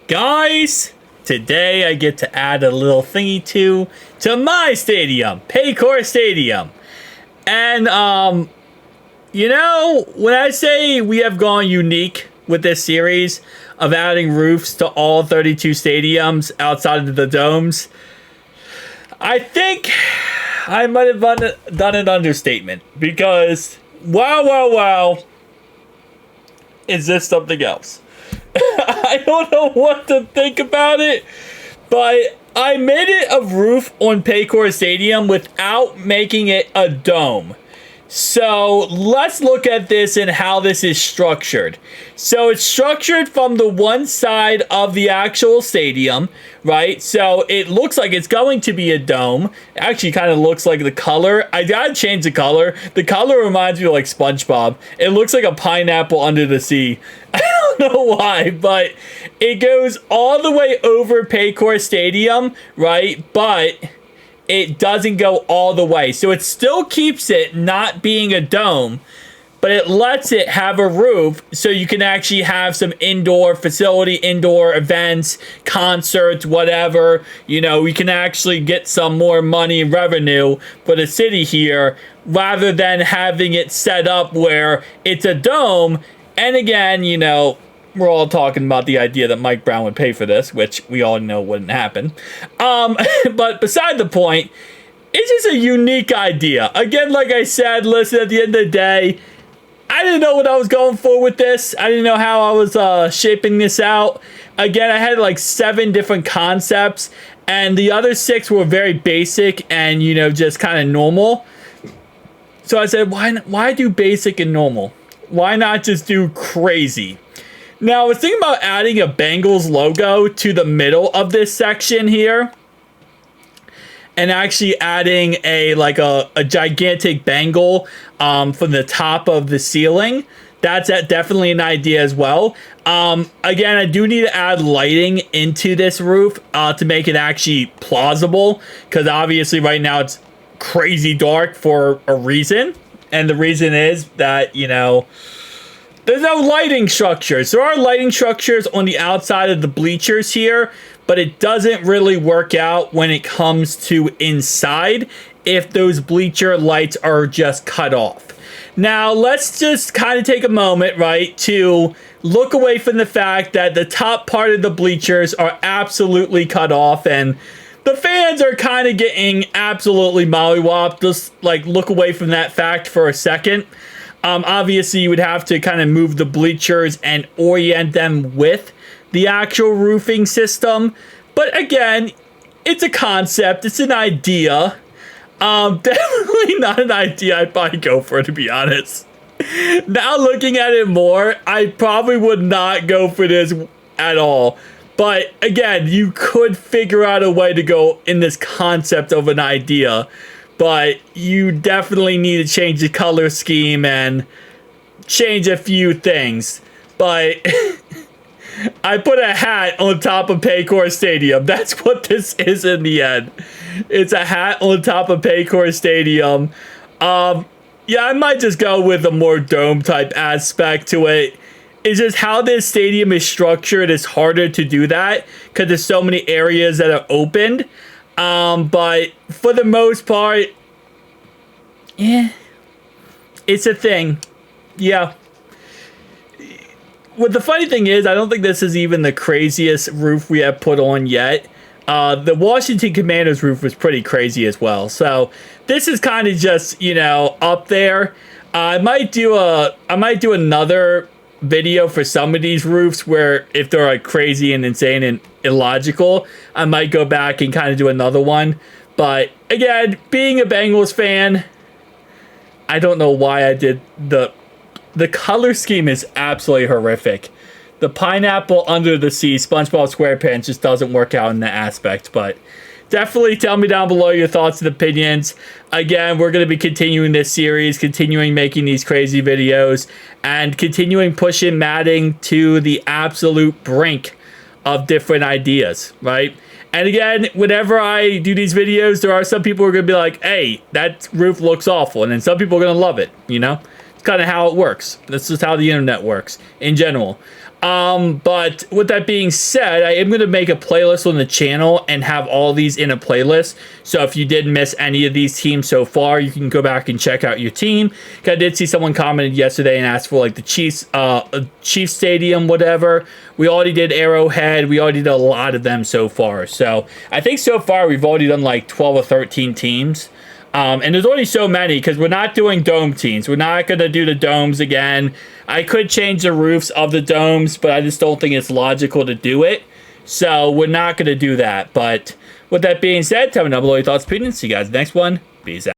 Guys, today I get to add a little thingy to my stadium, Paycor Stadium. And, when I say we have gone unique with this series of adding roofs to all 32 stadiums outside of the domes, I think I might have done an understatement because, wow, is this something else? I don't know what to think about it, but I made it a roof on Paycor Stadium without making it a dome. So let's look at this and how this is structured. So it's structured from the one side of the actual stadium, right? So it looks like it's going to be a dome. It actually kind of looks like the color. I gotta change the color. The color reminds me of like SpongeBob. It looks like a pineapple under the sea. I don't know why, but it goes all the way over Paycor Stadium, right? But it doesn't go all the way. So it still keeps it not being a dome, but it lets it have a roof so you can actually have some indoor facility, indoor events, concerts, whatever. We can actually get some more money and revenue for the city here rather than having it set up where it's a dome. And again, we're all talking about the idea that Mike Brown would pay for this, which we all know wouldn't happen. But beside the point, it's just a unique idea. Again, like I said, listen, at the end of the day, I didn't know what I was going for with this. I didn't know how I was shaping this out. Again, I had like 7 different concepts, and the other 6 were very basic and, just kind of normal. So I said, why do basic and normal? Why not just do crazy? Now, I was thinking about adding a Bengals logo to the middle of this section here. And actually adding a gigantic Bengal from the top of the ceiling. That's definitely an idea as well. Again, I do need to add lighting into this roof to make it actually plausible. Because obviously right now it's crazy dark for a reason. And the reason is that, there's no lighting structures. There are lighting structures on the outside of the bleachers here, but it doesn't really work out when it comes to inside if those bleacher lights are just cut off. Now, let's just kind of take a moment, right, to look away from the fact that the top part of the bleachers are absolutely cut off and the fans are kind of getting absolutely mollywopped. Just look away from that fact for a second. Obviously, you would have to kind of move the bleachers and orient them with the actual roofing system. But again, it's a concept. It's an idea. Definitely not an idea I'd probably go for, to be honest. Now looking at it more, I probably would not go for this at all. But again, you could figure out a way to go in this concept of an idea. But you definitely need to change the color scheme and change a few things. But I put a hat on top of Paycor Stadium. That's what this is in the end. It's a hat on top of Paycor Stadium. I might just go with a more dome type aspect to it. It's just how this stadium is structured. It's harder to do that because there's so many areas that are opened. But for the most part, it's a thing. Yeah. What the funny thing is, I don't think this is even the craziest roof we have put on yet. The Washington Commanders roof was pretty crazy as well. So this is kind of just, up there. I might do another video for some of these roofs where if they're crazy and insane and illogical, I might go back and kind of do another one. But again, being a Bengals fan, I don't know why I did the color scheme is absolutely horrific. The pineapple under the sea, SpongeBob SquarePants just doesn't work out in that aspect. But definitely tell me down below your thoughts and opinions. Again, we're going to be continuing this series, continuing making these crazy videos, and continuing pushing Madden to the absolute brink of different ideas, right? And again, whenever I do these videos, there are some people who are going to be like, hey, that roof looks awful. And then some people are going to love it, It's kind of how it works. That's just how the internet works in general. But with that being said, I am going to make a playlist on the channel and have all these in a playlist. So if you did miss any of these teams so far, you can go back and check out your team. I did see someone commented yesterday and asked for like the Chiefs Stadium, whatever. We already did Arrowhead. We already did a lot of them so far. So I think so far we've already done like 12 or 13 teams. And there's only so many because we're not doing dome teams. We're not going to do the domes again. I could change the roofs of the domes, but I just don't think it's logical to do it. So we're not going to do that. But with that being said, tell me down below your thoughts, opinions. See you guys next one. Peace out.